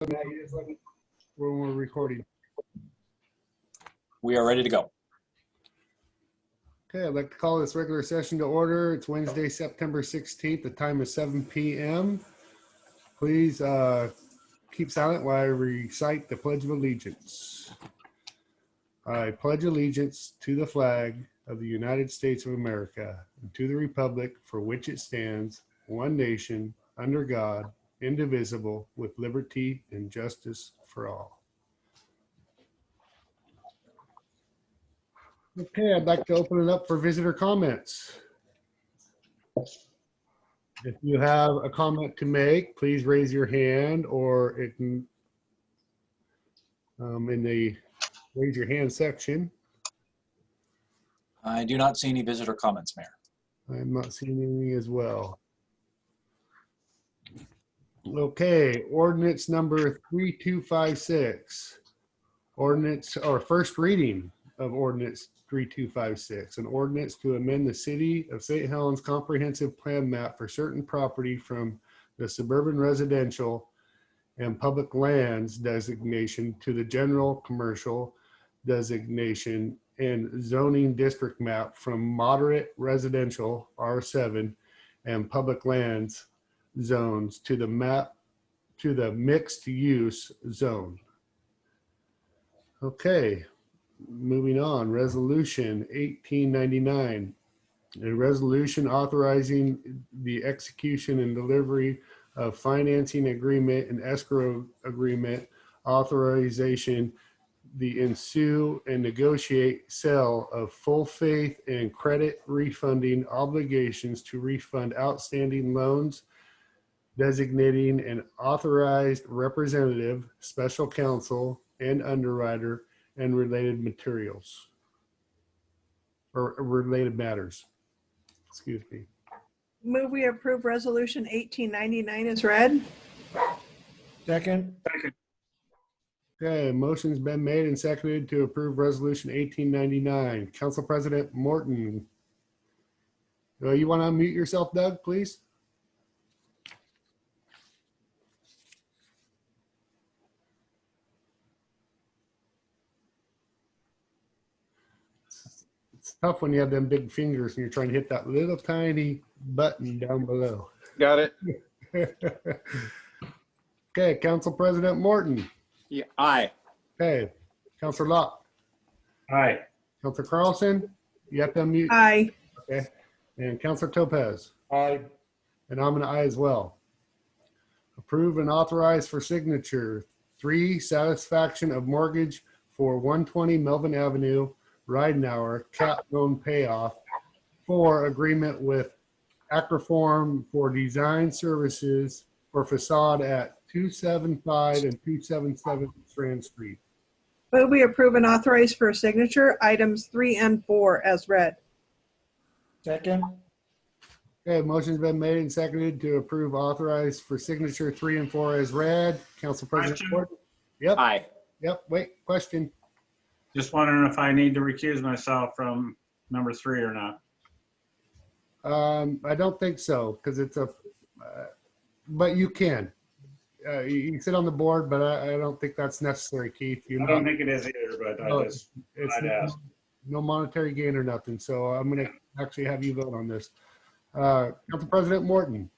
Matt, you just let me when we're recording. We are ready to go. Okay, I'd like to call this regular session to order. It's Wednesday, September 16th. The time is 7 p.m. Please keep silent while I recite the Pledge of Allegiance. I pledge allegiance to the flag of the United States of America and to the republic for which it stands, one nation, under God, indivisible, with liberty and justice for all. Okay, I'd like to open it up for visitor comments. If you have a comment to make, please raise your hand, or it can in the raise your hand section. I do not see any visitor comments, Mayor. I'm not seeing any as well. Okay, ordinance number 3256. Ordinance or first reading of ordinance 3256, an ordinance to amend the City of St. Helens comprehensive plan map for certain property from the suburban residential and public lands designation to the general commercial designation and zoning district map from moderate residential R7 and public lands zones to the map to the mixed use zone. Okay, moving on, resolution 1899, a resolution authorizing the execution and delivery of financing agreement and escrow agreement authorization, the ensue and negotiate sale of full faith and credit refunding obligations to refund outstanding loans, designating an authorized representative, special counsel, and underwriter, and related materials or related matters. Excuse me. Move we approve resolution 1899 as read. Second. Okay, motion's been made and seconded to approve resolution 1899. Council President Morton. You want to unmute yourself, Doug, please? It's tough when you have them big fingers and you're trying to hit that little tiny button down below. Got it. Okay, Council President Morton. Yeah. Aye. Okay, Councilor Locke. Aye. Councilor Carlson, you have to unmute. Aye. Okay, and Councilor Topaz. Aye. And I'm an aye as well. Approve and authorize for signature 3, satisfaction of mortgage for 120 Melvin Avenue, Ridenhour, cap loan payoff. 4, agreement with Acroform for design services for facade at 275 and 277 Strand Street. Move we approve and authorize for signature items 3 and 4 as read. Second. Okay, motion's been made and seconded to approve, authorize for signature 3 and 4 as read. Council President Morton. Yep. Aye. Yep. Wait, question. Just wondering if I need to recuse myself from number 3 or not. I don't think so, because it's a, but you can. You sit on the board, but I don't think that's necessary, Keith. I don't think it is either, but I'd ask. No monetary gain or nothing, so I'm going to actually have you vote on this. Council President Morton.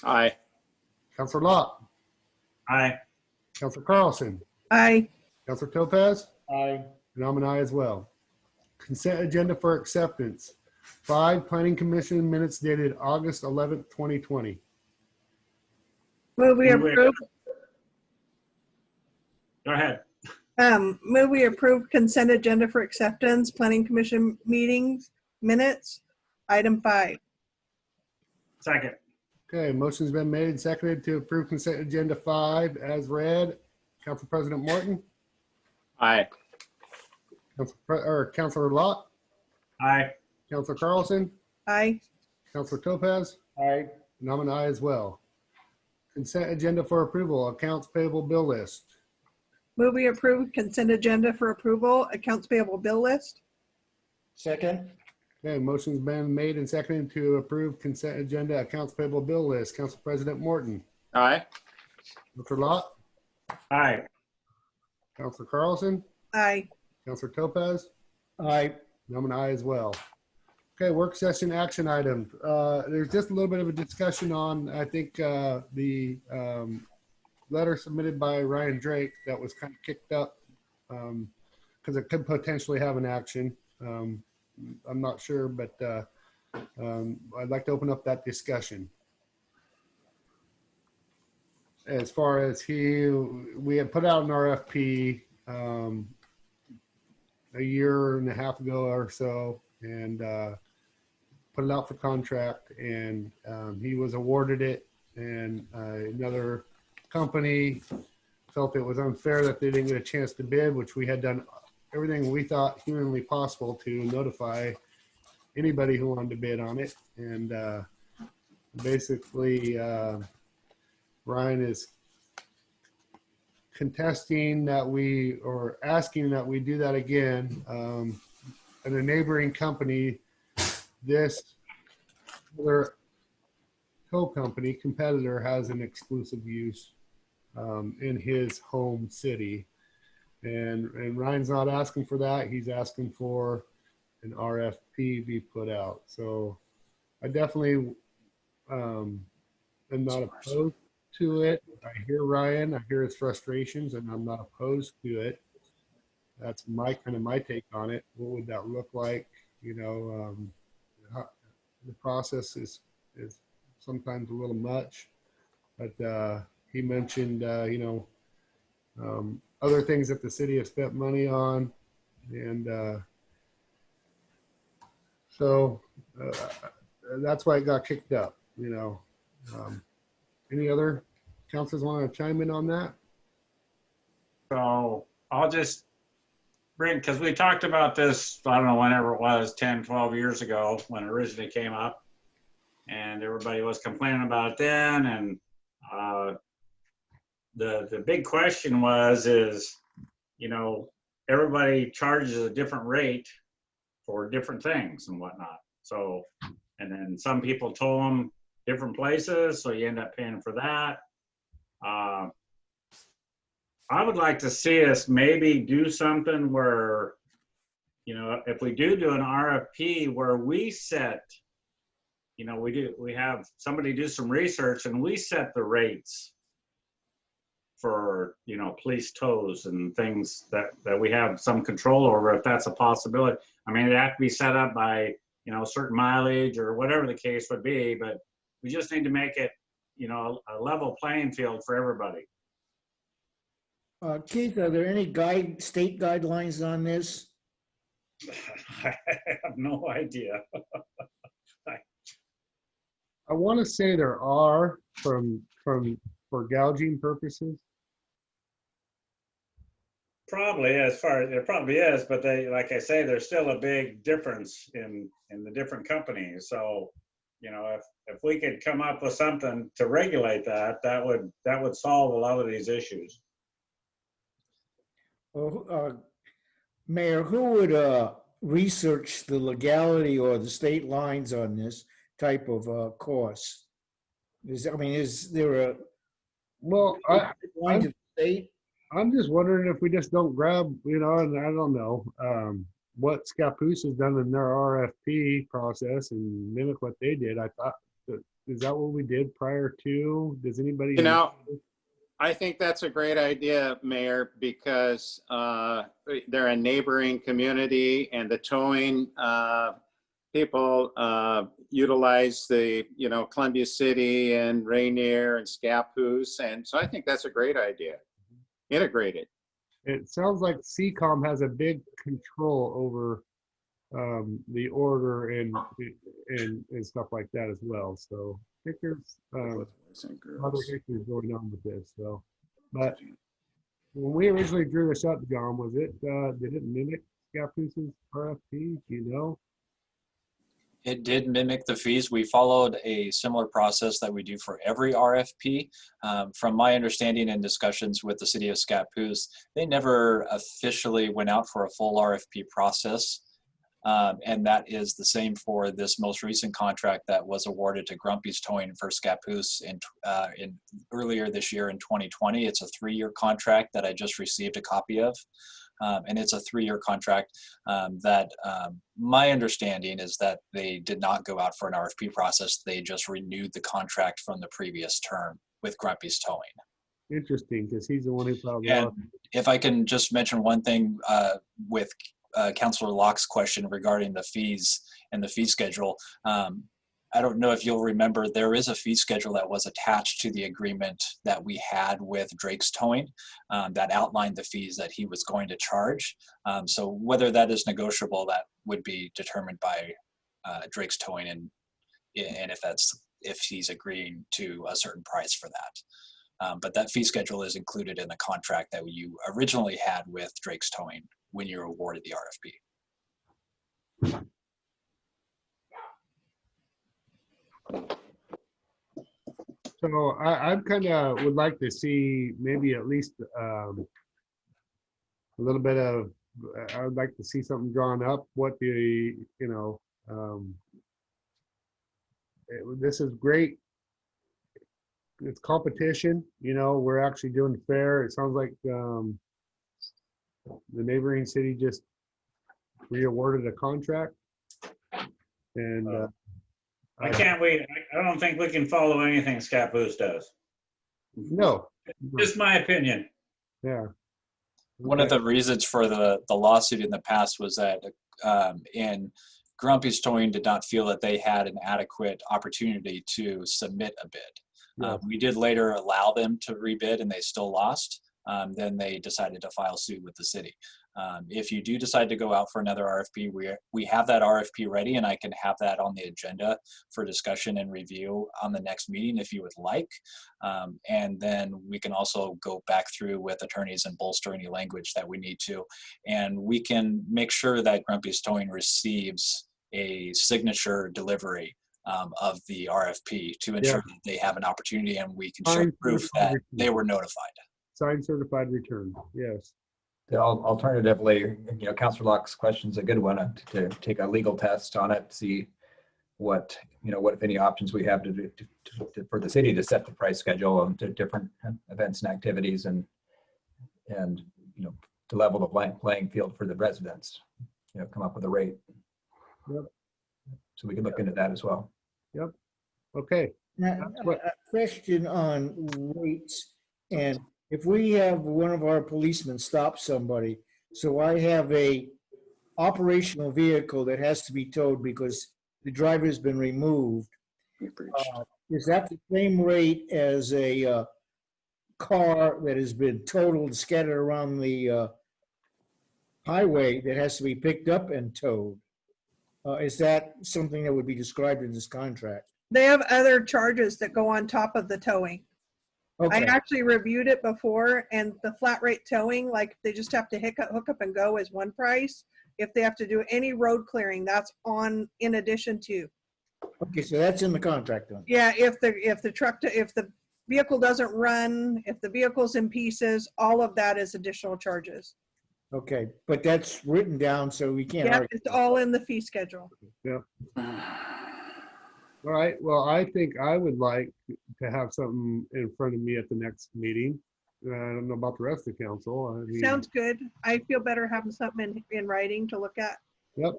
Aye. Councilor Locke. Aye. Councilor Carlson. Aye. Councilor Topaz. Aye. And I'm an aye as well. Consent agenda for acceptance. 5, Planning Commission minutes dated August 11th, 2020. Move we approve. Go ahead. Move we approve consent agenda for acceptance, planning commission meetings, minutes, item 5. Second. Okay, motion's been made and seconded to approve consent agenda 5 as read. Council President Morton. Aye. Councilor Locke. Aye. Councilor Carlson. Aye. Councilor Topaz. Aye. And I'm an aye as well. Consent agenda for approval, accounts payable bill list. Move we approve consent agenda for approval, accounts payable bill list. Second. Okay, motion's been made and seconded to approve consent agenda, accounts payable bill list. Council President Morton. Aye. Councilor Locke. Aye. Counselor Carlson, Aye. Counselor Topaz, Aye. and I'm an aye as well. Okay, work session action item. There's just a little bit of a discussion on, I think, the letter submitted by Ryan Drake that was kind of kicked up because it could potentially have an action. I'm not sure, but I'd like to open up that discussion. As far as we had put out an RFP a year and a half ago or so, and put it out for contract, and he was awarded it, and another company felt it was unfair that they didn't get a chance to bid, which we had done everything we thought humanly possible to notify anybody who wanted to bid on it. And basically Ryan is contesting that or asking that we do that again. And a neighboring company, this other co-company competitor, has an exclusive use in his home city. And Ryan's not asking for that. He's asking for an RFP be put out. So I definitely am not opposed to it. I hear Ryan, I hear his frustrations, and I'm not opposed to it. That's my take on it. What would that look like? You know, the process is sometimes a little much, but he mentioned, other things that the city has spent money on. And so that's why it got kicked up, you know. Any other councilors want to chime in on that? So I'll just bring, because we talked about this, I don't know, whenever it was, 10, 12 years ago when it originally came up. And everybody was complaining about it then. And the big question is, you know, everybody charges a different rate for different things and whatnot. So, and then some people told them different places, so you end up paying for that. I would like to see us maybe do something where, you know, if we do an RFP where we set, you know, we have somebody do some research and we set the rates for, you know, police tows and things that we have some control over, if that's a possibility. I mean, it'd have to be set up by, you know, certain mileage or whatever the case would be, but we just need to make it, you know, a level playing field for everybody. Keith, are there any state guidelines on this? I have no idea. I want to say there are for gouging purposes. Probably, as far as it probably is, but they, like I say, there's still a big difference in the different companies. So, you know, if we could come up with something to regulate that would solve a lot of these issues. Well, Mayor, who would research the legality or the state lines on this type of course? Is there a Well, line to the state? I'm just wondering if we just don't grab, you know, and I don't know what Scappoose has done in their RFP process and mimic what they did. I thought, is that what we did prior to? Does anybody? You know, I think that's a great idea, Mayor, because they're a neighboring community, and the towing people utilize the, you know, Columbia City and Rainier and Scappoose, and so I think that's a great idea. Integrate it. It sounds like CCOM has a big control over the order and stuff like that as well. So I think there's other issues going on with this. So, but when we originally drew this up, John, was it did it mimic Scappoose's RFP? Do you know? It did mimic the fees. We followed a similar process that we do for every RFP. From my understanding and discussions with the city of Scappoose, they never officially went out for a full RFP process. And that is the same for this most recent contract that was awarded to Grumpy's Towing for Scappoose in earlier this year in 2020. It's a 3-year contract that I just received a copy of. And it's a 3-year contract that my understanding is that they did not go out for an RFP process. They just renewed the contract from the previous term with Grumpy's Towing. Interesting, because he's the one who filed the And lawsuit. if I can just mention one thing with Councilor Locke's question regarding the fees and the fee schedule. I don't know if you'll remember, there is a fee schedule that was attached to the agreement that we had with Drake's Towing that outlined the fees that he was going to charge. So whether that is negotiable, that would be determined by Drake's Towing and if he's agreeing to a certain price for that. But that fee schedule is included in the contract that you originally had with Drake's Towing when you were awarded the RFP. So I kind of would like to see maybe at least a little bit of, I would like to see something drawn up, what the, this is great. It's competition, we're actually doing fair. It sounds like the neighboring city just re-awarded a contract. And I don't think we can follow anything Scappoose does. no, Just my opinion. yeah. One of Okay. the reasons for the lawsuit in the past was that in Grumpy's Towing did not feel that they had an adequate opportunity to submit a bid. Yeah. We did later allow them to rebid and they still lost. Then they decided to file suit with the city. If you do decide to go out for another RFP, we have that RFP ready and I can have that on the agenda for discussion and review on the next meeting if you would like. And then we can also go back through with attorneys and bolster any language that we need to. And we can make sure that Grumpy's Towing receives a signature delivery of the RFP to ensure that they have an opportunity and we can show Signed proof certified that return. they were notified. Signed certified return, yes. Alternatively, Councilor Locke's question is a good one to take a legal test on it, see what if any options we have for the city to set the price schedule to different events and activities and to level the playing field for the residents, come up with a rate. Yep. So we can look into that as well. Yep. Okay. Now, That's what- a question on rates, and if we have one of our policemen stop somebody, so I have a operational vehicle that has to be towed because the driver's been removed, is that the same rate as a car that has been totaled, scattered around the highway that has to be picked up and towed? Is that something that would be described in this contract? They have other charges that go on top of the towing. I Okay, actually reviewed it before, and the flat rate towing, like they just have to hook up and go, is one price. If they have to do any road clearing, that's on in addition to. okay, so that's in the contract then. Yeah, if the vehicle doesn't run, if the vehicle's in pieces, all of that is additional charges. Okay, but that's written down, so we can't Yeah, argue. it's all in the fee schedule. All right, well, I think I would like to have something in front of me at the next meeting. I don't know about the rest of the council. I mean, Sounds good. I feel better having something in writing to look at. Yep.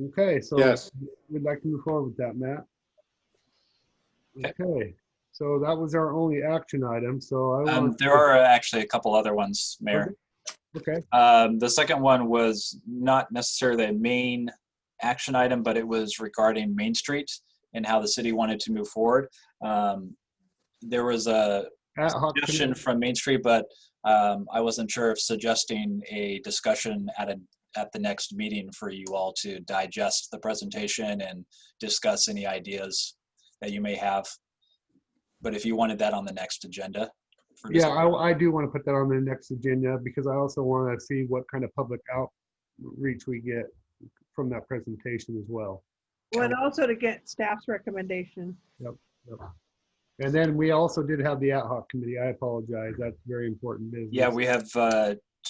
Okay, so Yes. we'd like to move forward with that, Matt. Okay. Okay, so that was our only action item, so I want. There are actually a couple other ones, Mayor. Okay, The second one was not necessarily a main action item, but it was regarding Main Street and how the city wanted to move forward. There was a ad hoc suggestion committee. from Main Street, but I wasn't sure if suggesting a discussion at the next meeting for you all to digest the presentation and discuss any ideas that you may have. But if you wanted that on the next agenda. for Yeah, discussion. I do want to put that on the next agenda because I also want to see what kind of public outreach we get from that presentation as well. Well, and also to get staff's recommendation. Yep. And then we also did have the ad hoc committee. I apologize. That's very important business. Yeah, we have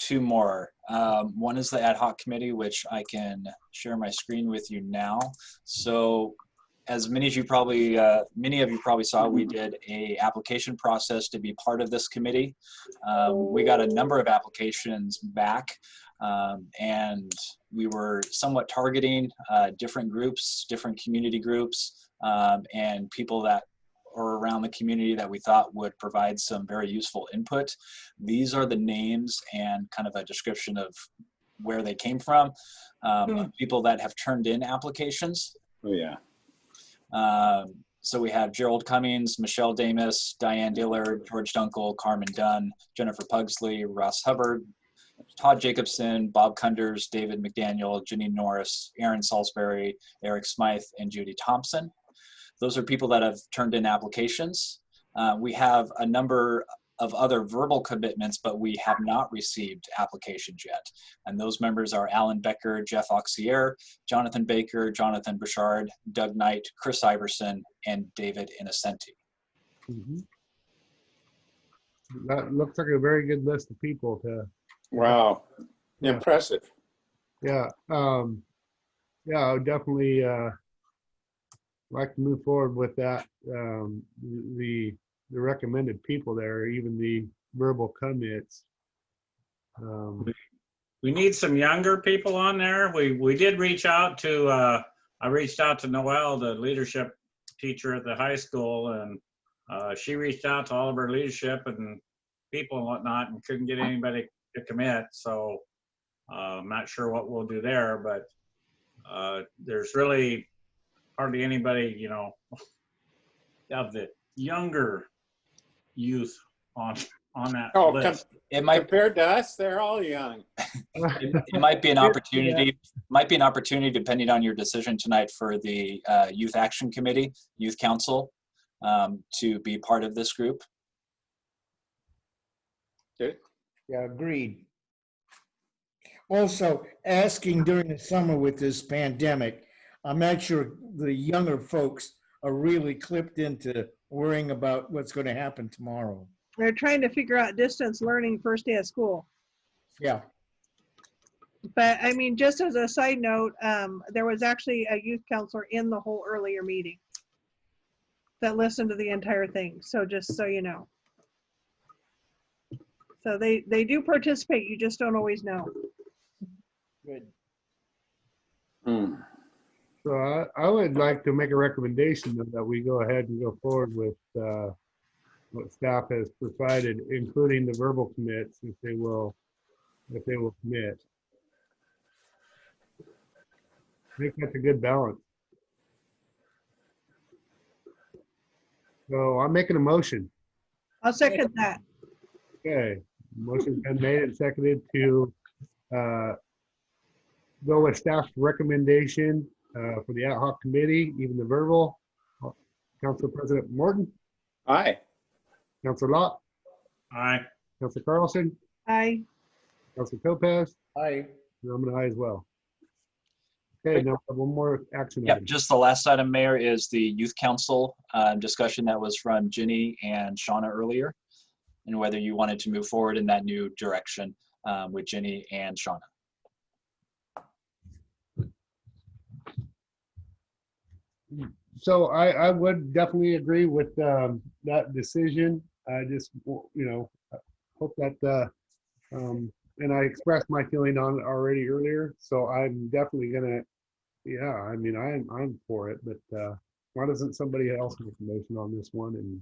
two more. One is the ad hoc committee, which I can share my screen with you now. So as many of you probably saw, we did a application process to be part of this committee. We got a number of applications back, and we were somewhat targeting different groups, different community groups, and people that are around the community that we thought would provide some very useful input. These are the names and kind of a description of where they came from, people that have turned in applications. Oh, yeah. So we have Gerald Cummings, Michelle Damus, Diane Dillard, George Dunkel, Carmen Dunn, Jennifer Pugsley, Ross Hubbard, Todd Jacobson, Bob Kunders, David McDaniel, Janine Norris, Aaron Salisbury, Eric Smythe, and Judy Thompson. Those are people that have turned in applications. We have a number of other verbal commitments, but we have not received applications yet. And those members are Alan Becker, Jeff Auxier, Jonathan Baker, Jonathan Bouchard, Doug Knight, Chris Iverson, and David Innocenti. Mhm. That looks like a very good list of people to, Wow. Yeah. Impressive. yeah. Yeah, I would definitely like to move forward with that. The recommended people there, even the verbal commits. We need some younger people on there. We did reach out to, I reached out to Noelle, the leadership teacher at the high school, and she reached out to all of her leadership and people and whatnot and couldn't get anybody to commit. So I'm not sure what we'll do there, but there's really hardly anybody, you know, of the younger youth on that Oh, list. It might compared to us, they're all young. it might be an opportunity. Might be an opportunity, depending on your decision tonight, for the Youth Action Committee, Youth Council, to be part of this group. Good. Yeah, agreed. Also, asking during the summer with this pandemic, I'm not sure the younger folks are really clipped into worrying about what's going to happen tomorrow. They're trying to figure out distance learning first day of school. Yeah. But I mean, just as a side note, there was actually a youth counselor in the whole earlier meeting that listened to the entire thing. So just so you know. So they do participate. You just don't always know. Good. So I would like to make a recommendation that we go ahead and go forward with what staff has provided, including the verbal commits, if they will commit. I think that's a good balance. So I'm making a motion. I'll second that. Okay, motion's been made and seconded to go with staff's recommendation for the ad hoc committee, even the verbal. Council President Morton, Aye. Councilor Lott, Aye. Councilor Carlson, Aye. Councilor Topaz, Aye. and I'm an aye as well. Okay, now we have one more action Yep, item. just the last item, Mayor, is the Youth Council discussion that was from Ginny and Shauna earlier, and whether you wanted to move forward in that new direction with Ginny and Shauna. So I would definitely agree with that decision. I just, hope that, and I expressed my feeling on it already earlier. So I'm definitely gonna, I'm for it, but why doesn't somebody else make a motion on this one? And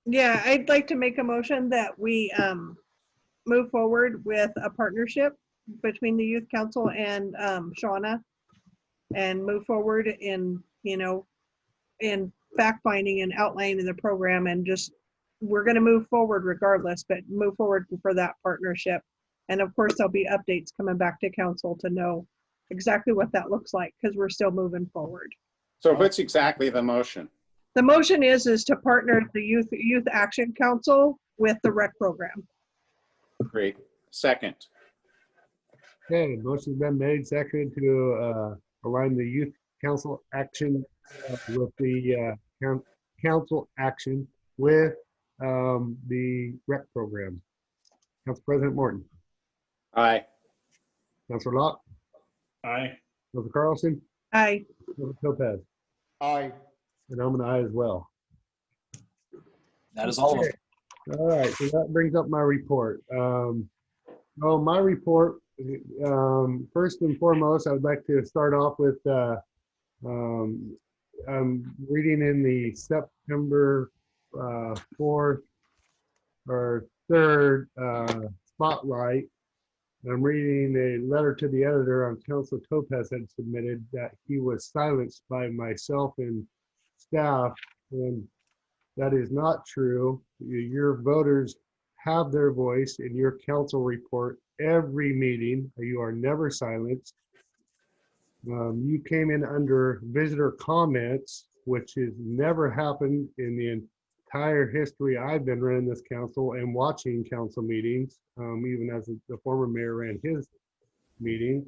Yeah, I'd like to make a motion that we move forward with a partnership between the youth council and Shauna, and move forward in fact finding and outlining the program, and just we're going to move forward regardless, but move forward for that partnership. And of course, there'll be updates coming back to council to know exactly what that looks like, because we're still moving forward. So what's exactly the motion? The motion is to partner the Youth Action Council with the rec program. Great. Second. okay, motion's been made, seconded to align the youth council action with the council action with the rec program. Council President Morton, Aye. Counselor Locke, Aye. Counselor Carlson, Aye. Counselor Topaz, Aye. and I'm an aye as well. That is all of them. All right, so that brings up my report. My report, first and foremost, I would like to start off with, I'm reading in the September 4th or 3rd spotlight. I'm reading a letter to the editor on Council Topaz had submitted that he was silenced by myself and staff, and that is not true. Your voters have their voice in your council report every meeting. You are never silenced. You came in under visitor comments, which has never happened in the entire history I've been running this council and watching council meetings, even as the former mayor ran his meeting.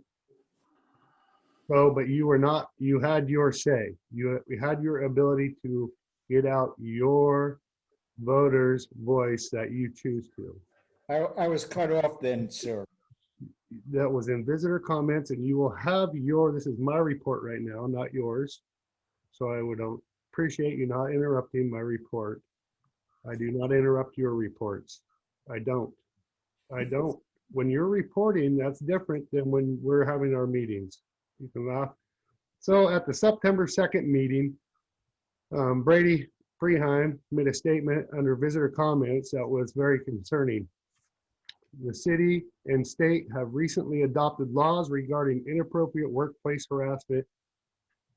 So, but you were not, you had your say. You had your ability to get out your voters' voice that you choose to. I was cut off then, sir. That was in visitor comments, and you will have your, this is my report right now, not yours. So I would appreciate you not interrupting my report. I do not interrupt your reports. I don't. When you're reporting, that's different than when we're having our meetings. You can laugh. So at the September 2nd meeting, Brady Freeheim made a statement under visitor comments that was very concerning. The city and state have recently adopted laws regarding inappropriate workplace harassment,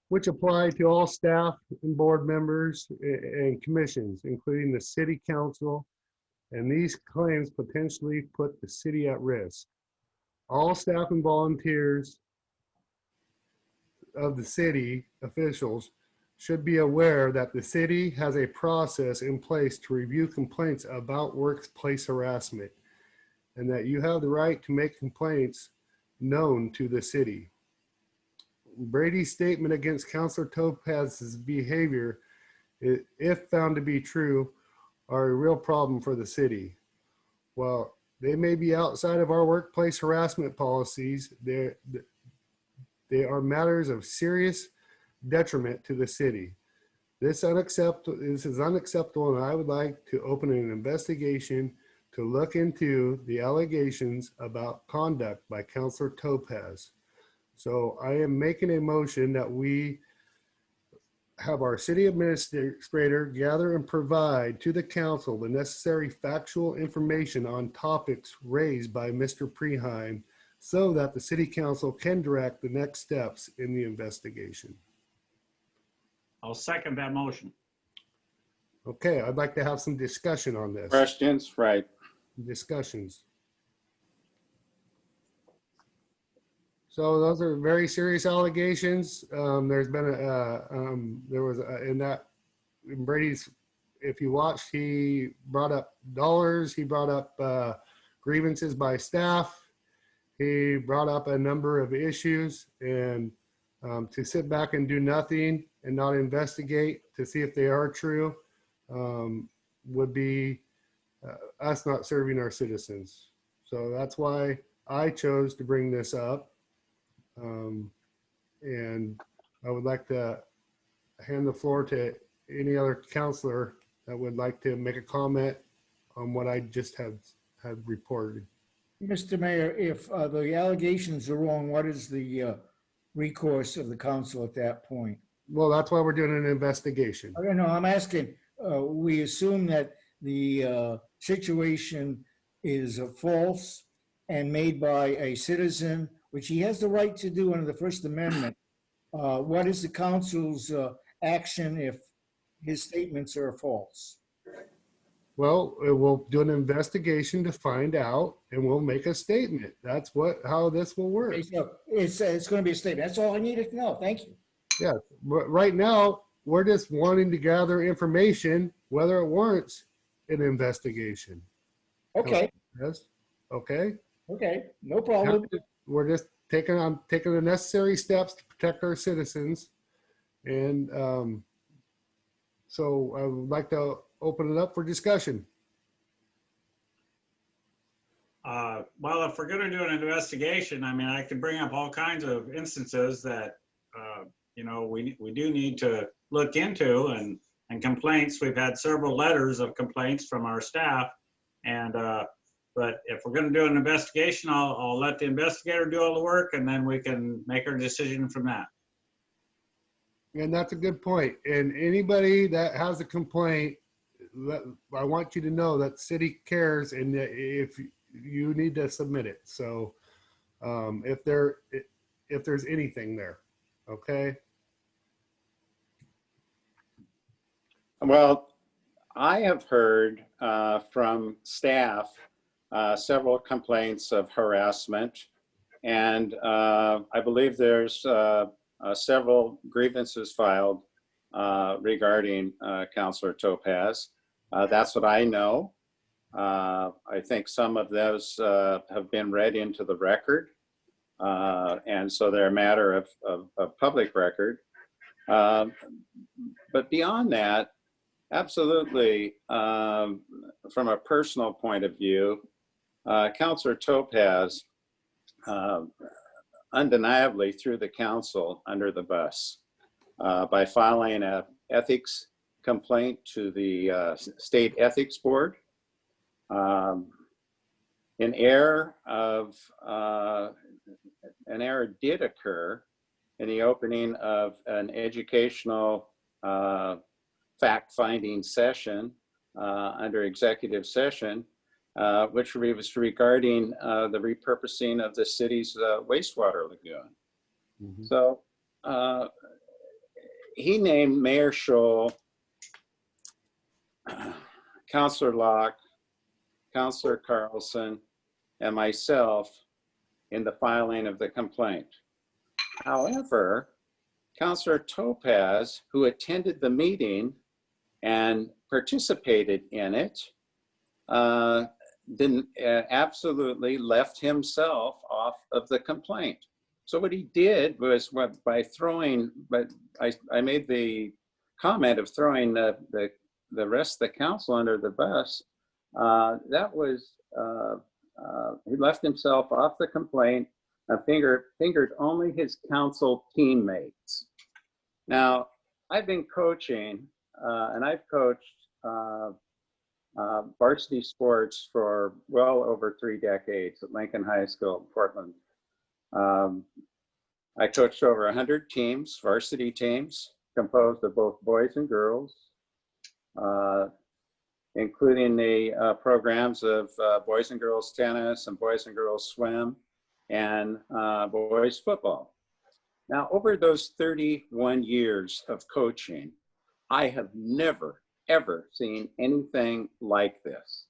which apply to all staff and board members and commissions, including the city council, and these claims potentially put the city at risk. All staff and volunteers of the city officials should be aware that the city has a process in place to review complaints about workplace harassment, and that you have the right to make complaints known to the city. Brady's statement against Councilor Topaz's behavior, if found to be true, are a real problem for the city. While they may be outside of our workplace harassment policies, they are matters of serious detriment to the city. This is unacceptable, and I would like to open an investigation to look into the allegations about conduct by Councilor Topaz. So I am making a motion that we have our city administrator gather and provide to the council the necessary factual information on topics raised by Mr. Preheim so that the city council can direct the next steps in the investigation. I'll second that motion. Okay, I'd like to have some discussion on this. Questions? Right. Discussions. So those are very serious allegations. There's been in Brady's, if you watched, he brought up dollars, he brought up grievances by staff, he brought up a number of issues, and to sit back and do nothing and not investigate to see if they are true would be us not serving our citizens. So that's why I chose to bring this up. And I would like to hand the floor to any other counselor that would like to make a comment on what I just had reported. Mr. Mayor, if the allegations are wrong, what is the recourse of the council at that point? Well, that's why we're doing an investigation. I don't know, I'm asking, we assume that the situation is false and made by a citizen, which he has the right to do under the First Amendment. What is the council's action if his statements are false? Well, we'll do an investigation to find out, and we'll make a statement. That's how this will work. Okay, so it's going to be a statement. That's all I needed to know. Thank you. Yeah, but right now, we're just wanting to gather information, whether it warrants an investigation. Okay, Yes, okay. okay, no problem. We're just taking the necessary steps to protect our citizens. And so I would like to open it up for discussion. Well, if we're going to do an investigation, I mean, I could bring up all kinds of instances that, we do need to look into, and complaints. We've had several letters of complaints from our staff. But if we're going to do an investigation, I'll let the investigator do all the work, and then we can make our decision from that. And that's a good point. And anybody that has a complaint, I want you to know that city cares, and that if you need to submit it. So if there's anything there, okay? Well, I have heard from staff several complaints of harassment, and I believe there's several grievances filed regarding Councilor Topaz. That's what I know. I think some of those have been read into the record, and so they're a matter of public record. But beyond that, absolutely, from a personal point of view, Councilor Topaz undeniably threw the council under the bus by filing an ethics complaint to the State Ethics Board. An error did occur in the opening of an educational fact-finding session under executive session, which was regarding the repurposing of the city's wastewater lagoon. Mm-hmm. So he named Mayor Scholl, Councilor Locke, Councilor Carlson, and myself in the filing of the complaint. However, Councilor Topaz, who attended the meeting and participated in it, absolutely left himself off of the complaint. So what he did was I made the comment of throwing the rest of the council under the bus. He left himself off the complaint and fingered only his council teammates. Now, I've been coaching, and I've coached varsity sports for well over 3 decades at Lincoln High School in Portland. I coached over 100 teams, varsity teams, composed of both boys and girls, including the programs of boys and girls tennis and boys and girls swim and boys football. Now, over those 31 years of coaching, I have never, ever seen anything like this.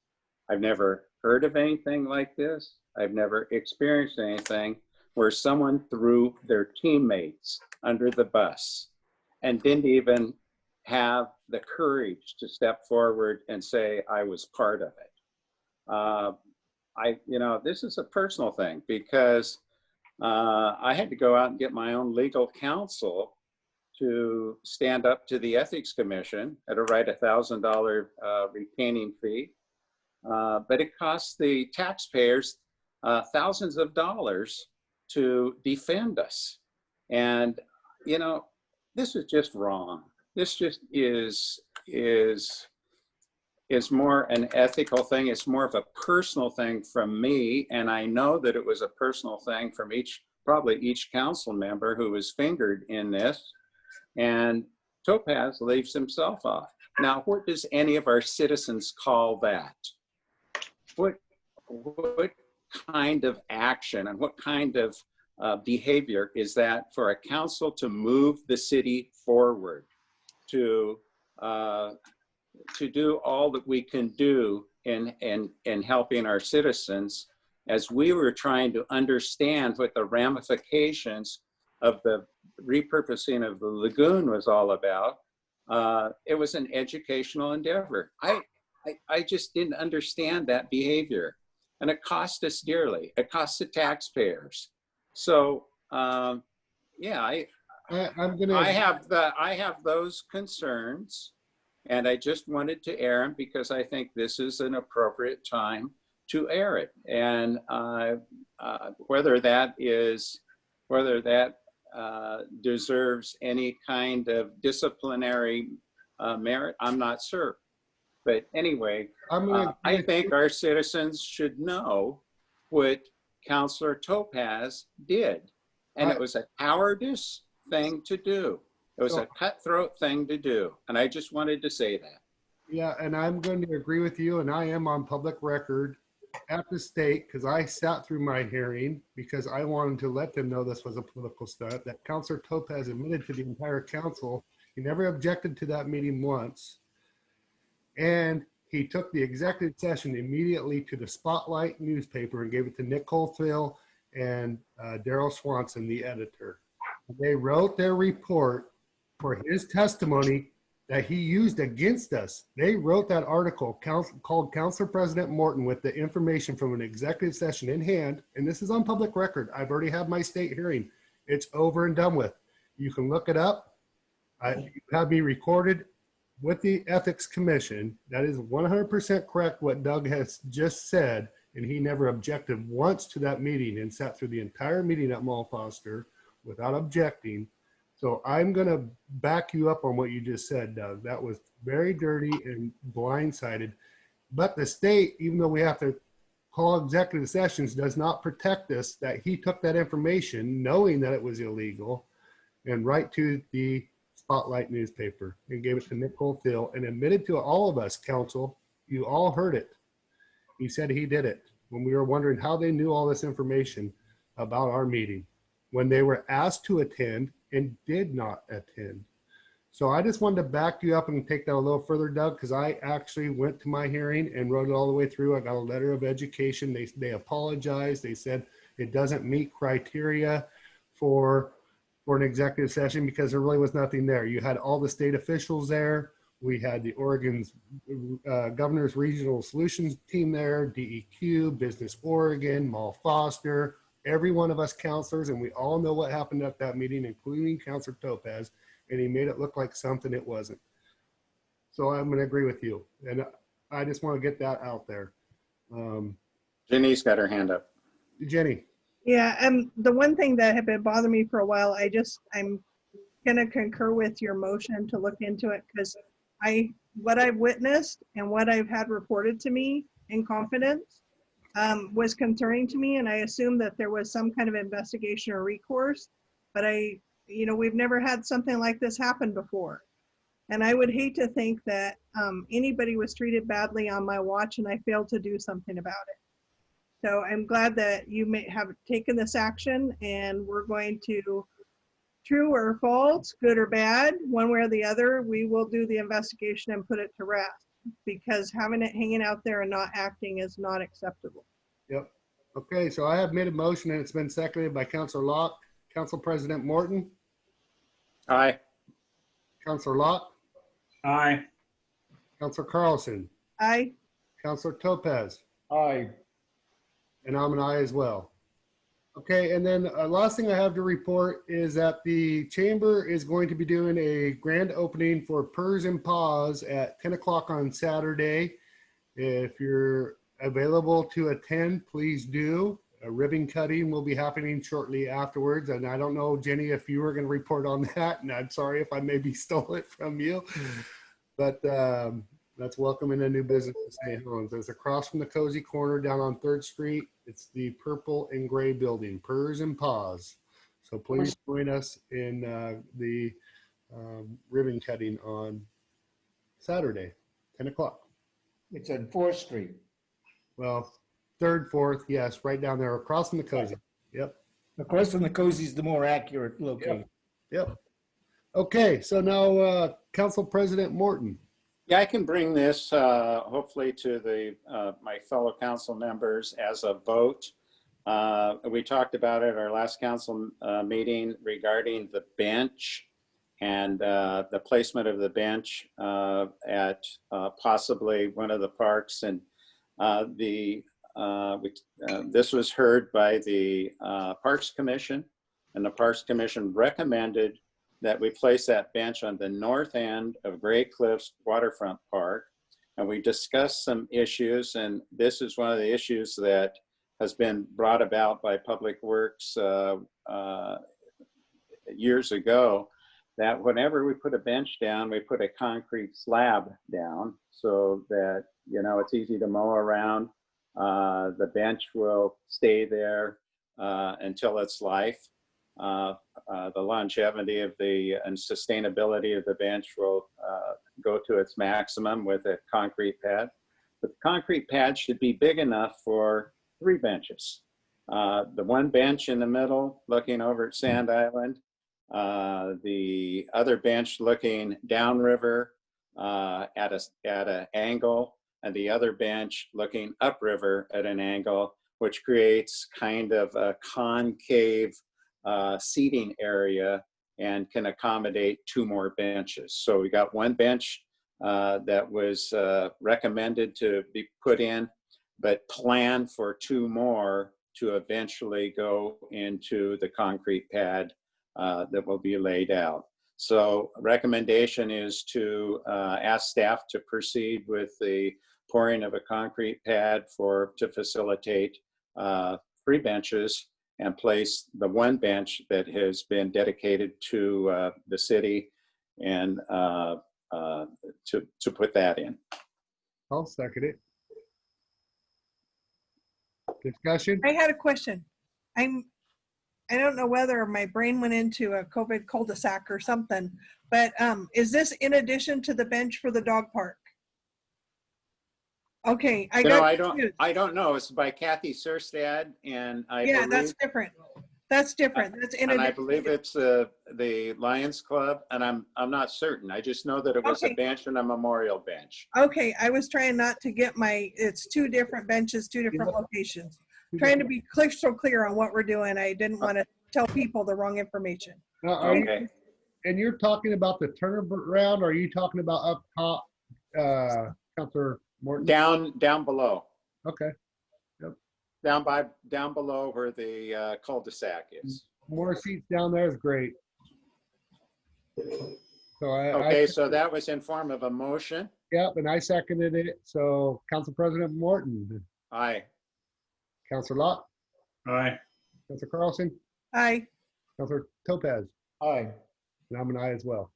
I've never heard of anything like this. I've never experienced anything where someone threw their teammates under the bus and didn't even have the courage to step forward and say, I was part of it. This is a personal thing because I had to go out and get my own legal counsel to stand up to the Ethics Commission at a right $1,000 retaining fee. But it costs the taxpayers thousands of dollars to defend us. And, this is just wrong. This just is more an ethical thing. It's more of a personal thing from me. And I know that it was a personal thing from probably each council member who was fingered in this. And Topaz leaves himself off. Now, what does any of our citizens call that? What kind of action and what kind of behavior is that for a council to move the city forward, to do all that we can do in helping our citizens as we were trying to understand what the ramifications of the repurposing of the lagoon was all about. It was an educational endeavor. I just didn't understand that behavior, and it cost us dearly. It cost the taxpayers. So I have those concerns, and I just wanted to air them because I think this is an appropriate time to air it. And whether that deserves any kind of disciplinary merit, I'm not sure. But anyway, I'm gonna. I think our citizens should know what Councilor Topaz did. And it was a cowardice thing to do. It was a cutthroat thing to do. And I just wanted to say that. Yeah, and I'm going to agree with you, and I am on public record at the state, because I sat through my hearing, because I wanted to let them know this was a political stunt, that Councilor Topaz admitted to the entire council. He never objected to that meeting once. And he took the executive session immediately to the Spotlight newspaper and gave it to Nick Colesville and Daryl Swanson, the editor. They wrote their report for his testimony that he used against us. They wrote that article called Council President Morton with the information from an executive session in hand. And this is on public record. I've already had my state hearing. It's over and done with. You can look it up. You have me recorded with the Ethics Commission. That is 100% correct what Doug has just said. And he never objected once to that meeting and sat through the entire meeting at Mall Foster without objecting. So I'm going to back you up on what you just said, Doug. That was very dirty and blindsided. But the state, even though we have to call executive sessions, does not protect us that he took that information knowing that it was illegal and right to the Spotlight newspaper and gave it to Nick Colesville and admitted to all of us, council. You all heard it. He said he did it when we were wondering how they knew all this information about our meeting when they were asked to attend and did not attend. So I just wanted to back you up and take that a little further, Doug, because I actually went to my hearing and wrote it all the way through. I got a letter of education. They apologized. They said it doesn't meet criteria for an executive session because there really was nothing there. You had all the state officials there. We had the Oregon's Governor's Regional Solutions team there, DEQ, Business Oregon, Mall Foster, every one of us counselors, and we all know what happened at that meeting, including Councilor Topaz, and he made it look like something it wasn't. So I'm going to agree with you, and I just want to get that out there. Jenny's got her hand up. Jenny. Yeah, and the one thing that had been bothering me for a while, I'm going to concur with your motion to look into it, because what I've witnessed and what I've had reported to me in confidence was concerning to me, and I assumed that there was some kind of investigation or recourse, but we've never had something like this happen before. And I would hate to think that anybody was treated badly on my watch and I failed to do something about it. So I'm glad that you may have taken this action, and we're going to, true or false, good or bad, one way or the other, we will do the investigation and put it to rest, because having it hanging out there and not acting is not acceptable. Yep. Okay, so I have made a motion and it's been seconded by Councilor Locke. Council President Morton. Aye. Councilor Locke. Aye. Councilor Carlson. Aye. Councilor Topaz. Aye. And I'm an aye as well. Okay, and then last thing I have to report is that the chamber is going to be doing a grand opening for Pers and Paws at 10 o'clock on Saturday. If you're available to attend, please do. A ribbon cutting will be happening shortly afterwards. And I don't know, Jenny, if you were going to report on that, and I'm sorry if I maybe stole it from you, but that's welcoming a new business to St. Helens. It's across from the Cozy Corner down on 3rd Street. It's the purple and gray building, Pers and Paws. So please join us in the ribbon cutting on Saturday, 10 o'clock. It's on 4th Street. Well, 3rd, 4th, yes, right down there across from the Cozy. Yep. Across from the Cozy is the more accurate location. Yep. Okay, so now Council President Morton. Yeah, I can bring this hopefully to the my fellow council members as a vote. We talked about it at our last council meeting regarding the bench and the placement of the bench at possibly one of the parks. And this was heard by the Parks Commission, and the Parks Commission recommended that we place that bench on the north end of Gray Cliffs Waterfront Park. and we discussed some issues, and this is one of the issues that has been brought about by Public Works years ago, that whenever we put a bench down, we put a concrete slab down so that, you know, it's easy to mow around. The bench will stay there until its life. The longevity of the and sustainability of the bench will go to its maximum with a concrete pad. But the concrete pad should be big enough for 3 benches. The one bench in the middle looking over at Sand Island, the other bench looking downriver at an angle, and the other bench looking upriver at an angle, which creates kind of a concave seating area and can accommodate 2 more benches. So we got 1 bench that was recommended to be put in, but plan for 2 more to eventually go into the concrete pad that will be laid out. So recommendation is to ask staff to proceed with the pouring of a concrete pad to facilitate 3 benches and place the 1 bench that has been dedicated to the city and to put that in. I'll second it. Discussion? I had a question. I don't know whether my brain went into a COVID cul-de-sac or something, but is this in addition to the bench for the dog park? Okay, I don't know. It's by Kathy Surstad, and yeah, that's different. That's different. That's in and addition. I believe it's the Lions Club, and I'm not certain. I just know that it was a bench and a memorial bench. Okay, I was trying not to get it's 2 different benches, 2 different locations. Trying to be crystal clear on what we're doing. I didn't want to tell people the wrong information. Okay. And you're talking about the tournament round, or are you talking about up top, Councilor Morton? Down below. Okay. Down below where the cul-de-sac is. More seats down there is great. So Okay, so that was in form of a motion. Yep, and I seconded it. So Council President Morton. Aye. Councilor Locke. Aye. Councilor Carlson. Aye. Councilor Topaz. Aye. And I'm an aye as well.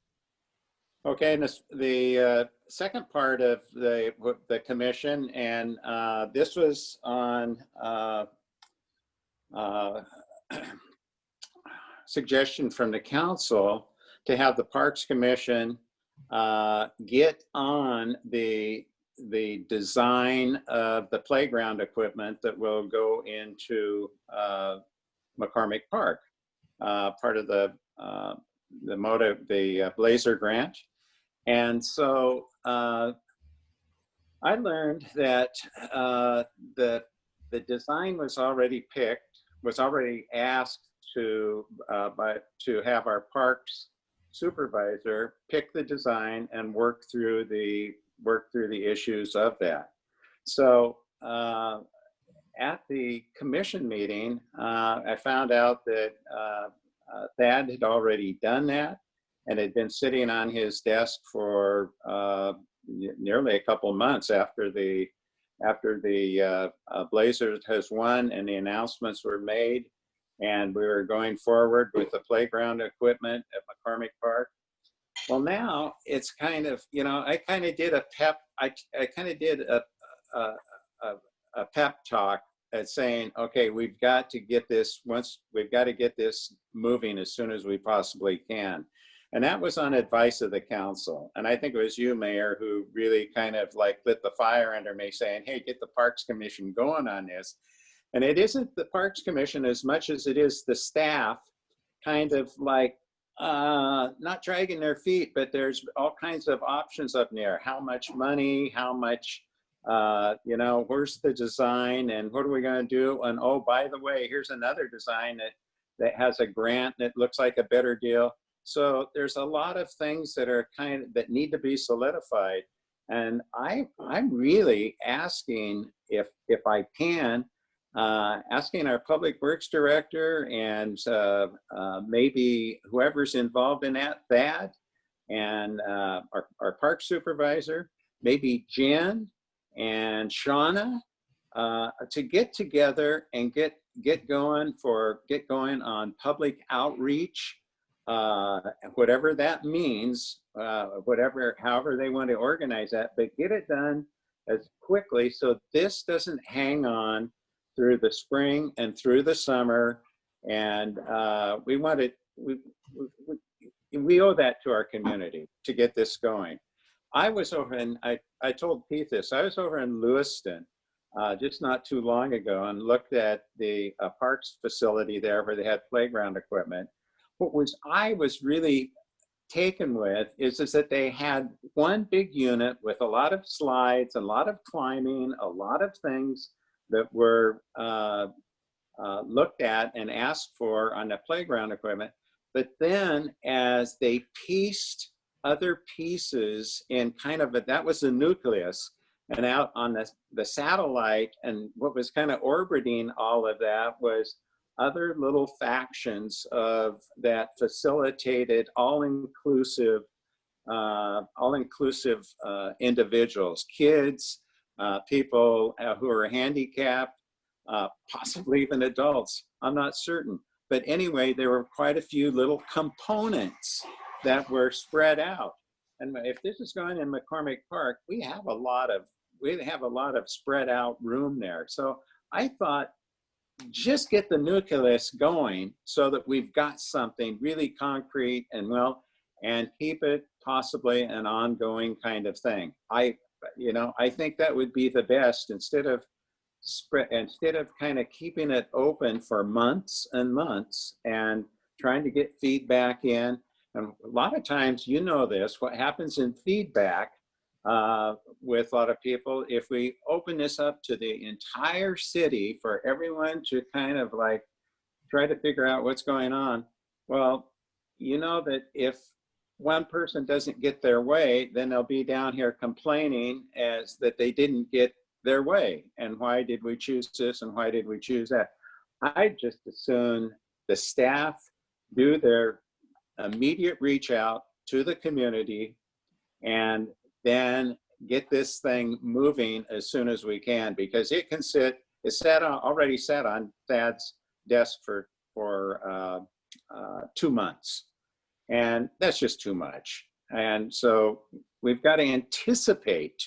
Okay, and the second part of the commission, and this was on suggestion from the council to have the Parks Commission get on the design of the playground equipment that will go into McCormick Park, part of the Blazer grant. And so I learned that the design was already picked, was already asked to have our parks supervisor pick the design and work through the issues of that. So at the commission meeting, I found out that Thad had already done that and had been sitting on his desk for nearly a couple months after the Blazers has won and the announcements were made, and we were going forward with the playground equipment at McCormick Park. Well, now it's kind of, I kind of did a pep talk at saying, okay, we've got to get this moving as soon as we possibly can. And that was on advice of the council. And I think it was you, Mayor, who really kind of like lit the fire under me saying, hey, get the Parks Commission going on this. And it isn't the Parks Commission as much as it is the staff kind of like, not dragging their feet, but there's all kinds of options up there. How much money, how much, where's the design and what are we going to do? And oh, by the way, here's another design that has a grant that looks like a better deal. So there's a lot of things that need to be solidified. And I'm really asking if I can, asking our Public Works Director and maybe whoever's involved in that, Thad, and our Park Supervisor, maybe Jen and Shauna, to get together and get going on public outreach, whatever that means, however they want to organize that, but get it done as quickly so this doesn't hang on through the spring and through the summer. And we owe that to our community to get this going. I was over in, I told Pete this, I was over in Lewiston just not too long ago and looked at the parks facility there where they had playground equipment. I was really taken with is that they had one big unit with a lot of slides, a lot of climbing, a lot of things that were looked at and asked for on the playground equipment. But then as they pieced other pieces in kind of that was the nucleus, and out on the satellite and what was kind of orbiting all of that was other little factions of that facilitated all-inclusive individuals, kids, people who are handicapped, possibly even adults, I'm not certain. But anyway, there were quite a few little components that were spread out. And if this is going in McCormick Park, we have a lot of spread out room there. So I thought, just get the nucleus going so that we've got something really concrete and keep it possibly an ongoing kind of thing. I think that would be the best instead of kind of keeping it open for months and months and trying to get feedback in. And a lot of times, you know this, what happens in feedback with a lot of people, if we open this up to the entire city for everyone to kind of like try to figure out what's going on, well, you know that if one person doesn't get their way, then they'll be down here complaining as that they didn't get their way. And why did we choose this and why did we choose that? I just assume the staff do their immediate reach out to the community and then get this thing moving as soon as we can, because it's already sat on Thad's desk for 2 months, and that's just too much. And so we've got to anticipate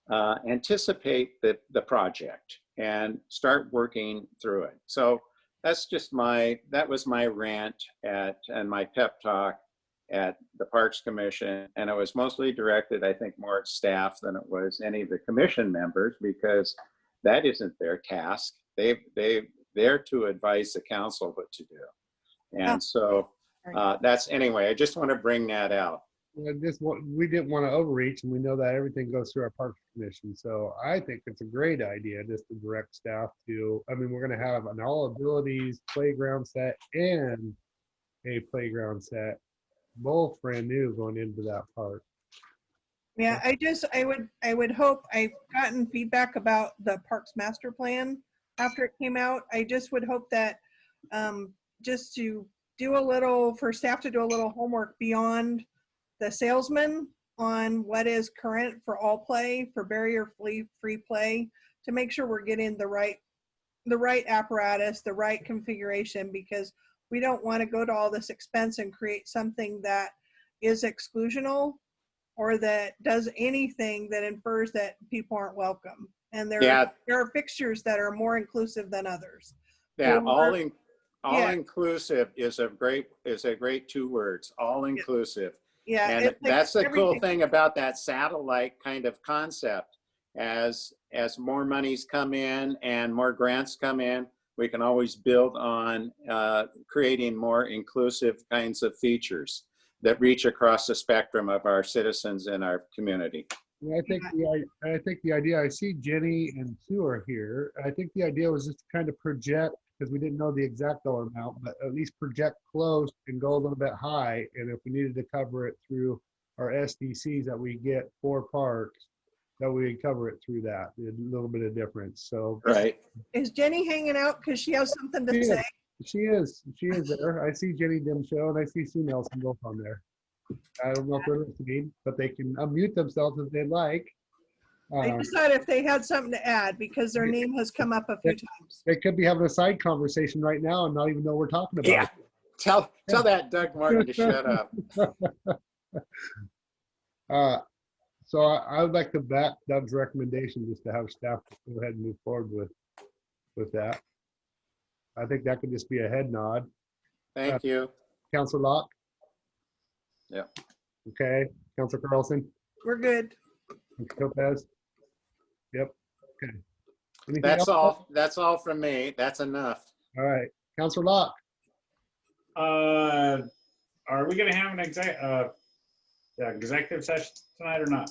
the project and start working through it. So that was my rant and my pep talk at the Parks Commission, and it was mostly directed, I think, more at staff than it was any of the commission members, because that isn't their task. They're to advise the council what to do. And so anyway, I just want to bring that out. We didn't want to overreach, and we know that everything goes through our Parks Commission. So I think it's a great idea just to direct staff to, we're going to have an all abilities playground set and a playground set, both brand new, going into that park. Yeah, I would hope, I've gotten feedback about the Parks Master Plan after it came out. I just would hope that just to for staff to do a little homework beyond the salesman on what is current for all play, for barrier-free play, to make sure we're getting the right apparatus, the right configuration, because we don't want to go to all this expense and create something that is exclusional or that does anything that infers that people aren't welcome. And there are fixtures that are more inclusive than others. Yeah, all-inclusive is a great 2 words, all-inclusive. Yeah, and that's the cool thing about that satellite kind of concept. As more monies come in and more grants come in, we can always build on creating more inclusive kinds of features that reach across the spectrum of our citizens in our community. I think the idea, I see Jenny and Sue are here. I think the idea was just to kind of project, because we didn't know the exact dollar amount, but at least project close and go a little bit high. And if we needed to cover it through our SDCs that we get for parks, that we would cover it through that, a little bit of difference. So right. Is Jenny hanging out because she has something to say? She is there. I see Jenny Dimshow and I see Sue Nelson both on there. I don't know if they're listening, but they can unmute themselves if they'd like. I Um, just thought if they had something to add, because their name has come up a few times. They could be having a side conversation right now and not even know we're talking about Yeah. Tell that Doug Martin to shut up. it. So I would like to back Doug's recommendation just to have staff go ahead and move forward with that. I think that could just be a head nod. Thank you. Councilor Locke? Yeah. Okay. Councilor Carlson? We're good. Councilor Lopez? Yep. Okay. Anything That's else? all. That's all from me. That's enough. All right. Councilor Locke? Are we gonna have an executive session tonight or not?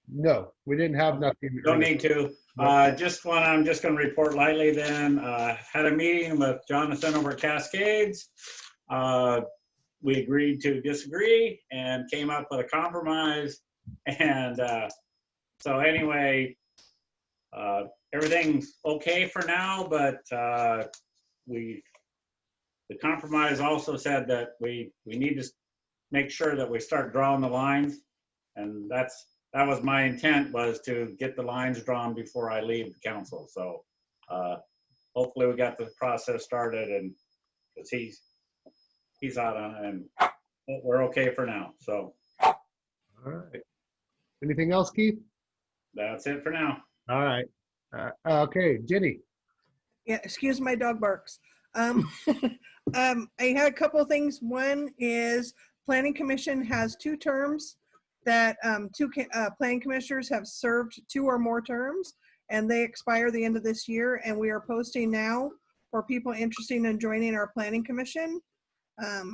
No, we didn't have nothing. Don't need to. I'm just gonna report lightly then. Had a meeting with Jonathan over at Cascades. We agreed to disagree and came up with a compromise. And so anyway, everything's okay for now, but the compromise also said that we need to make sure that we start drawing the lines. And that was my intent, was to get the lines drawn before I leave the council. So hopefully we got the process started, and because he's out on it, and we're okay for now. So All right. Anything else, Keith? that's it for now. All right. Okay, Jenny. Yeah, excuse my dog barks. I had a couple of things. One is Planning Commission has 2 terms that planning commissioners have served 2 or more terms, and they expire the end of this year. And we are posting now for people interested in joining our planning commission.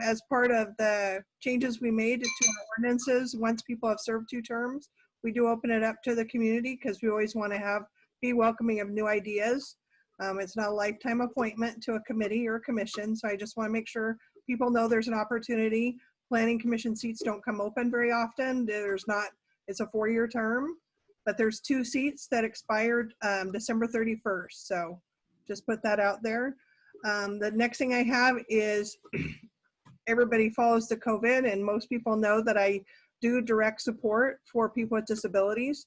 As part of the changes we made to our ordinances, once people have served 2 terms, we do open it up to the community because we always want to be welcoming of new ideas. It's not a lifetime appointment to a committee or a commission, so I just want to make sure people know there's an opportunity. Planning commission seats don't come open very often. It's a 4-year term, but there's 2 seats that expired December 31st. So just put that out there. The next thing I have is everybody follows the COVID, and most people know that I do direct support for people with disabilities.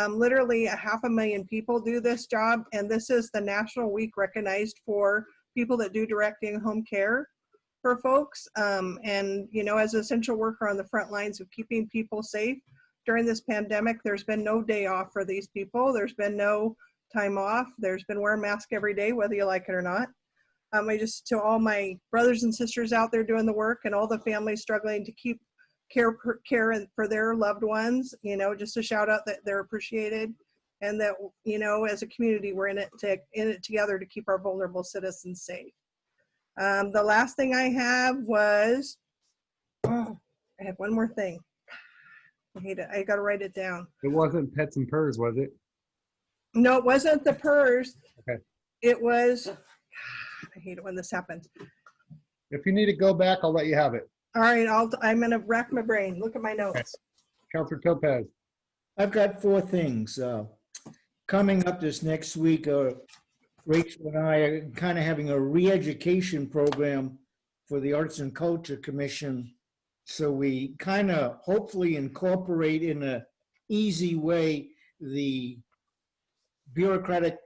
Literally 500,000 people do this job, and this is the National Week recognized for people that do direct in-home care for folks. And, as an essential worker on the front lines of keeping people safe during this pandemic, there's been no day off for these people. There's been no time off. There's been wearing masks every day, whether you like it or not. To all my brothers and sisters out there doing the work, and all the families struggling to keep care for their loved ones, just a shout out that they're appreciated, and that, as a community, we're in it together to keep our vulnerable citizens safe. The last thing I have was, I have one more thing. I hate it. I got to write it down. It wasn't Pets and Purrs, was it? No, it wasn't the PERS. Okay. It was, I hate it when this happens. If you need to go back, I'll let you have it. All right, I'm going to rack my brain. Look at my notes. Councilor Topaz. I've got 4 things. Coming up this next week, Rachel and I are kind of having a re-education program for the Arts and Culture Commission. So we kind of hopefully incorporate in a easy way the bureaucratic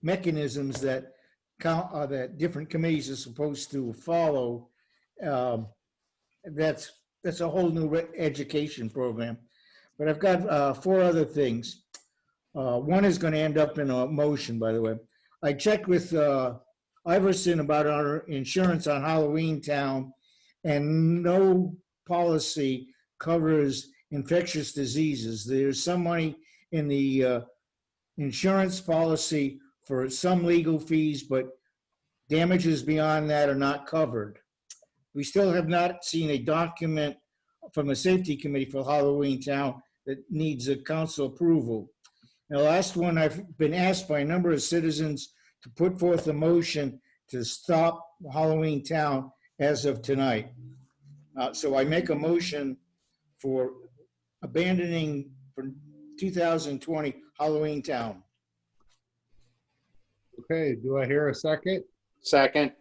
mechanisms that different committees are supposed to follow. That's a whole new education program. But I've got 4 other things. One is going to end up in a motion, by the way. I checked with Iverson about our insurance on Halloween Town, and no policy covers infectious diseases. There's some money in the insurance policy for some legal fees, but damages beyond that are not covered. We still have not seen a document from the safety committee for Halloween Town that needs a council approval. Now, last one, I've been asked by a number of citizens to put forth a motion to stop Halloween Town as of tonight. So I make a motion for abandoning for 2020 Halloween Town. Okay, do I hear a second? Second.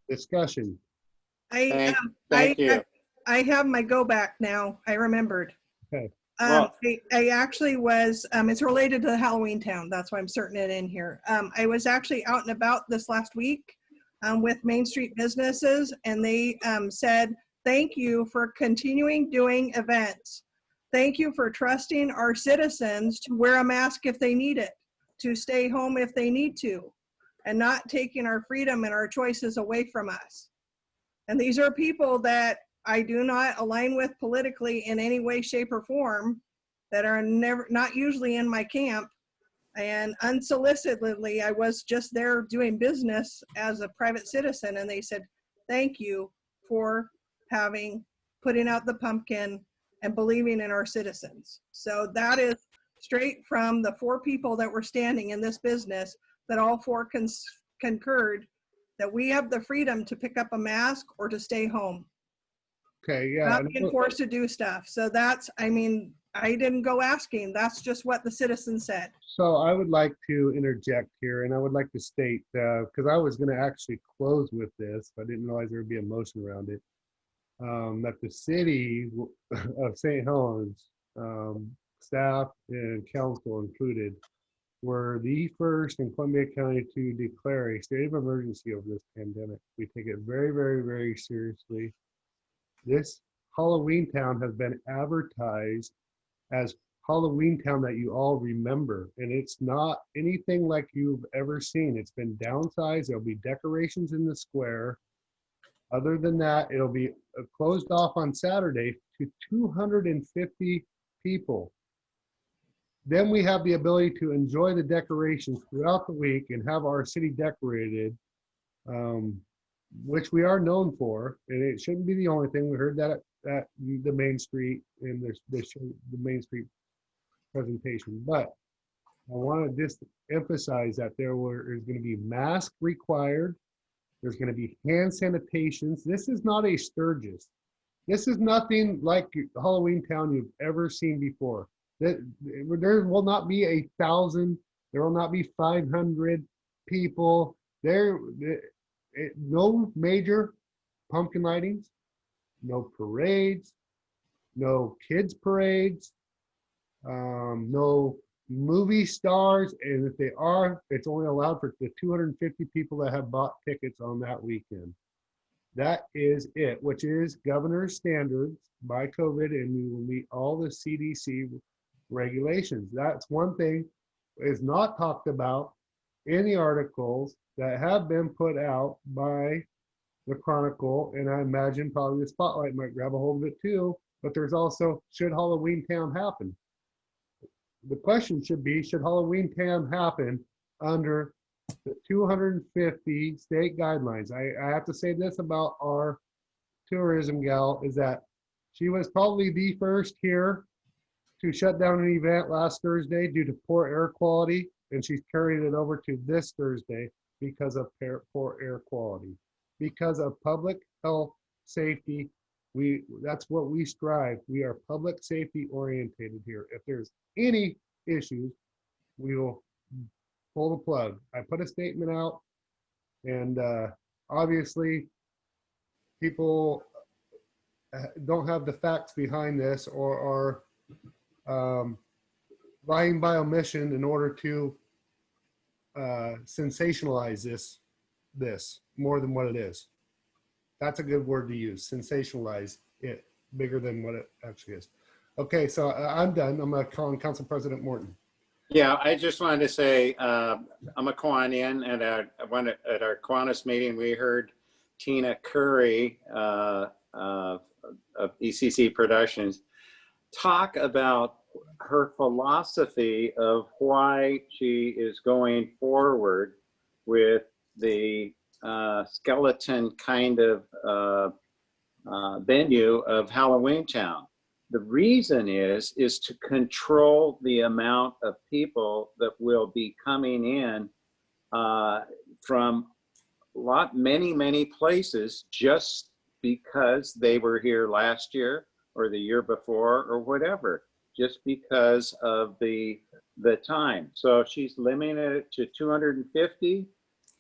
Discussion. I, Thank, um, thank I, you. I have my go back now. I remembered. Okay. Well- I actually was, it's related to Halloween Town. That's why I'm certain it in here. I was actually out and about this last week with Main Street businesses, and they said, thank you for continuing doing events. Thank you for trusting our citizens to wear a mask if they need it, to stay home if they need to, and not taking our freedom and our choices away from us. And these are people that I do not align with politically in any way, shape, or form, that are not usually in my camp. And unsolicitedly, I was just there doing business as a private citizen, and they said, thank you for putting out the pumpkin and believing in our citizens. So that is straight from the 4 people that were standing in this business, that all 4 concurred that we have the freedom to pick up a mask or to stay home, Okay, yeah. not being forced to do stuff. So that's, I mean, I didn't go asking. That's just what the citizens said. So I would like to interject here, and I would like to state, because I was going to actually close with this, I didn't realize there would be a motion around it, that the city of St. Helens, staff and council included, were the first in Columbia County to declare a state of emergency over this pandemic. We take it very, very, very seriously. This Halloween Town has been advertised as Halloween Town that you all remember, and it's not anything like you've ever seen. It's been downsized. There'll be decorations in the square. Other than that, it'll be closed off on Saturday to 250 people. Then we have the ability to enjoy the decorations throughout the week and have our city decorated, which we are known for, and it shouldn't be the only thing. We heard that at the Main Street in the Main Street presentation, but I want to just emphasize that is going to be mask required. There's going to be hand sanitations. This is not a Sturgis. This is nothing like Halloween Town you've ever seen before. There will not be 1,000. There will not be 500 people. No major pumpkin lightings, no parades, no kids parades, no movie stars, and if they are, it's only allowed for the 250 people that have bought tickets on that weekend. That is it, which is governor's standards by COVID, and we will meet all the CDC regulations. That's one thing is not talked about in the articles that have been put out by the Chronicle, and I imagine probably the Spotlight might grab a hold of it too. But there's also, should Halloween Town happen? The question should be, should Halloween Town happen under the 250 state guidelines? I have to say this about our tourism gal, is that she was probably the first here to shut down an event last Thursday due to poor air quality, and she's carried it over to this Thursday because of poor air quality. Because of public health safety, that's what we strive. We are public safety orientated here. If there's any issues, we will pull the plug. I put a statement out, and obviously people don't have the facts behind this, or are lying by omission in order to sensationalize this more than what it is. That's a good word to use, sensationalize it bigger than what it actually is. Okay, so I'm done. I'm going to call on Council President Morton. Yeah, I just wanted to say, I'm a Kiwanian, and at our Kiwanis meeting, we heard Tina Curry of ECC Productions talk about her philosophy of why she is going forward with the skeleton kind of venue of Halloween Town. The reason is to control the amount of people that will be coming in from many places, just because they were here last year or the year before or whatever, just because of the time. So she's limiting it to 250,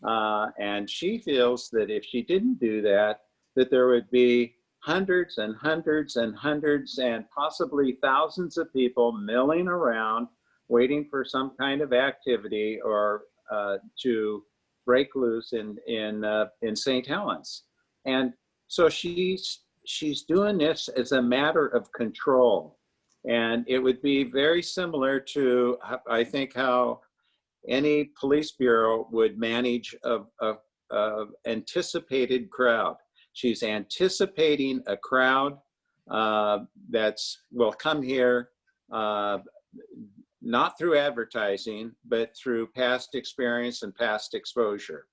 and she feels that if she didn't do that, that there would be hundreds and hundreds and hundreds and possibly thousands of people milling around waiting for some kind of activity or to break loose in St. Helens. And so she's doing this as a matter of control. And it would be very similar to, I think, how any police bureau would manage a anticipated crowd. She's anticipating a crowd will come here, not through advertising, but through past experience and past exposure.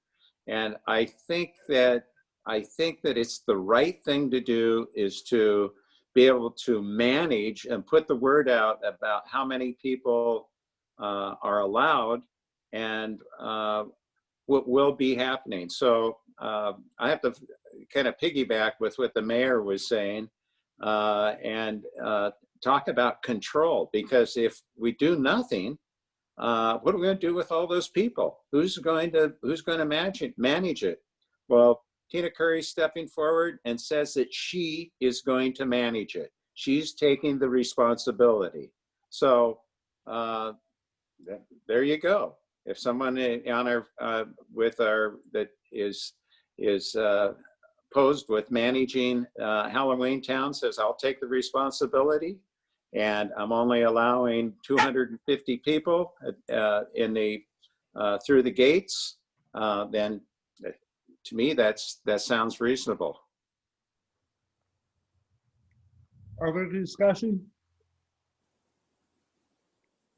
And I think that it's the right thing to do is to be able to manage and put the word out about how many people are allowed and what will be happening. So I have to kind of piggyback with what the mayor was saying and talk about control, because if we do nothing, what are we going to do with all those people? Who's going to manage it? Well, Tina Curry's stepping forward and says that she is going to manage it. She's taking the responsibility. So there you go. If someone on our that is posed with managing Halloween Town says, I'll take the responsibility, and I'm only allowing 250 people through the gates, then to me that sounds reasonable. Other discussion?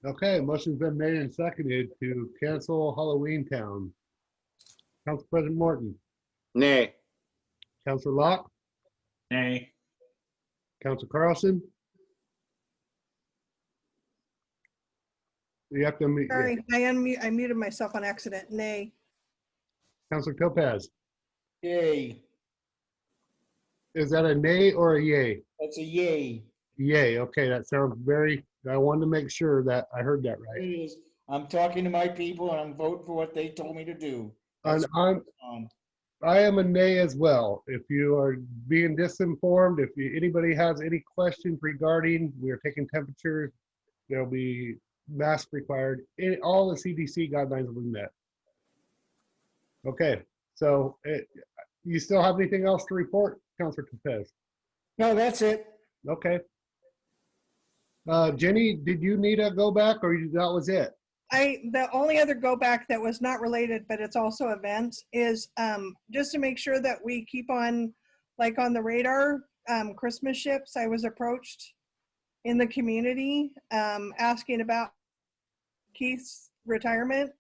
Okay, motion's been made and seconded to cancel Halloween Town. Council President Morton, Nay. Councilor Locke, Nay. Councilor Carlson. You have to meet. Sorry, I muted myself on accident. Nay. Councilor Topaz, Yay. is that a nay or a yay? That's a yay. Yay, okay, that sounds very, I wanted to make sure that I heard that It right. is. I'm talking to my people and I'm voting for what they told me to do. And That's I am a nay as well. If you are being disinformed, if anybody has any questions regarding, we are taking temperatures, there'll be mask required. All the CDC guidelines will be met. Okay, so you still have anything else to report, Councilor Topez? No, that's it. Okay. Jenny, did you need a go back or that was it? The only other go back that was not related, but it's also events, is just to make sure that we keep on, like on the radar, Christmas ships. I was approached in the community asking about Keith's retirement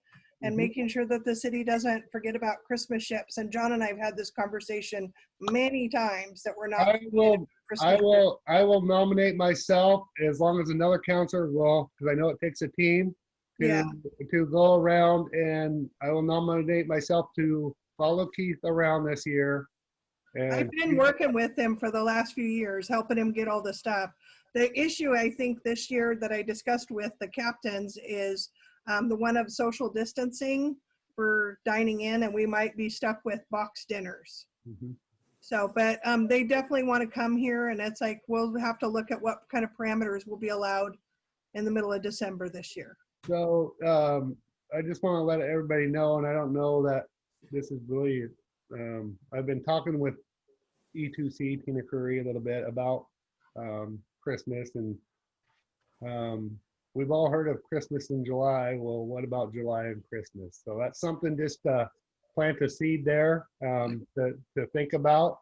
and making sure that the city doesn't forget about Christmas ships. And John and I have had this conversation many times that we're not. I will nominate myself as long as another counselor will, because I know it takes a team to go around, and I will nominate myself to follow Keith around this year. And I've been working with him for the last few years, helping him get all the stuff. The issue I think this year that I discussed with the captains is the one of social distancing for dining in, and we might be stuck with box dinners. So, but they definitely want to come here, and it's like, we'll have to look at what kind of parameters will be allowed in the middle of December this year. So I just want to let everybody know, and I don't know that this is really, I've been talking with E2C, Tina Curry, a little bit about Christmas, and we've all heard of Christmas in July. Well, what about July and Christmas? So that's something just plant a seed there to think about.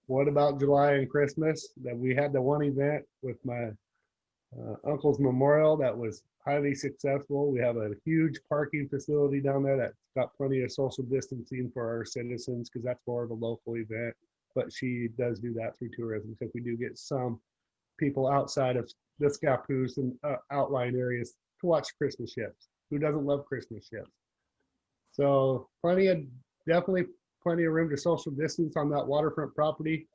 What about July and Christmas? That we had the one event with my uncle's memorial that was highly successful. We have a huge parking facility down there that's got plenty of social distancing for our citizens, because that's more of a local event. But she does do that through tourism, because we do get some people outside of the Scappoose and outlying areas to watch Christmas ships. Who doesn't love Christmas ships? So definitely plenty of room to social distance on that waterfront property.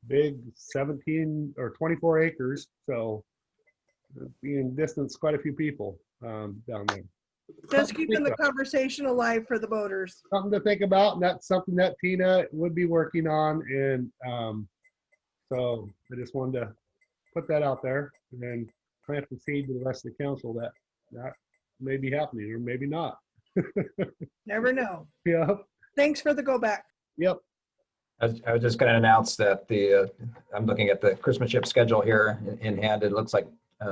Big 17 or 24 acres. So being distance quite a few people down there. Just keeping the conversation alive for the voters. Something to think about, and that's something that Tina would be working on. And so I just wanted to put that out there and then plant the seed to the rest of the council that that may be happening or maybe not. Never know. Yep. Thanks for the go back. Yep. I was just going to announce that I'm looking at the Christmas ship schedule here in hand. It looks like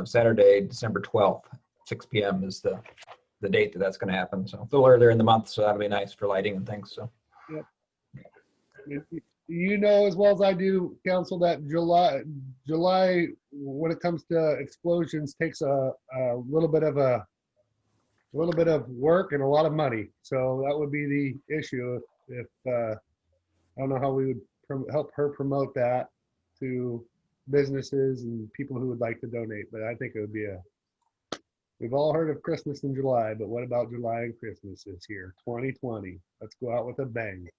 Saturday, December 12th, 6 p.m. is the date that's going to happen. So a little earlier in the month, so that'll be nice for lighting and things. So. You know as well as I do, council, that July, when it comes to explosions, takes a little bit of work and a lot of money. So that would be the issue if I don't know how we would help her promote that to businesses and people who would like to donate. But I think it would be we've all heard of Christmas in July, but what about July and Christmas this year? 2020. Let's go out with a bang.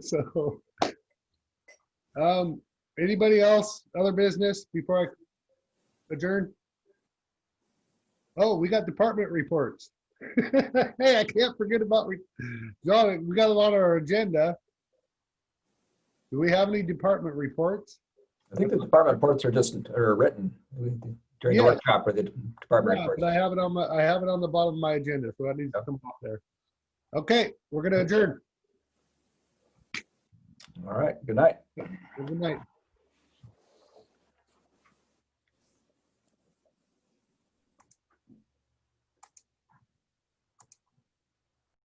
So, anybody else, other business before I adjourn? Oh, we got department reports. Hey, I can't forget about John. We got a lot on our agenda. Do we have any department reports? I think the department reports are written during the workshop for the department Yeah, reports. but I have it on the bottom of my agenda, so that needs to come off there. Okay, we're gonna adjourn. All right. Good night. Good night.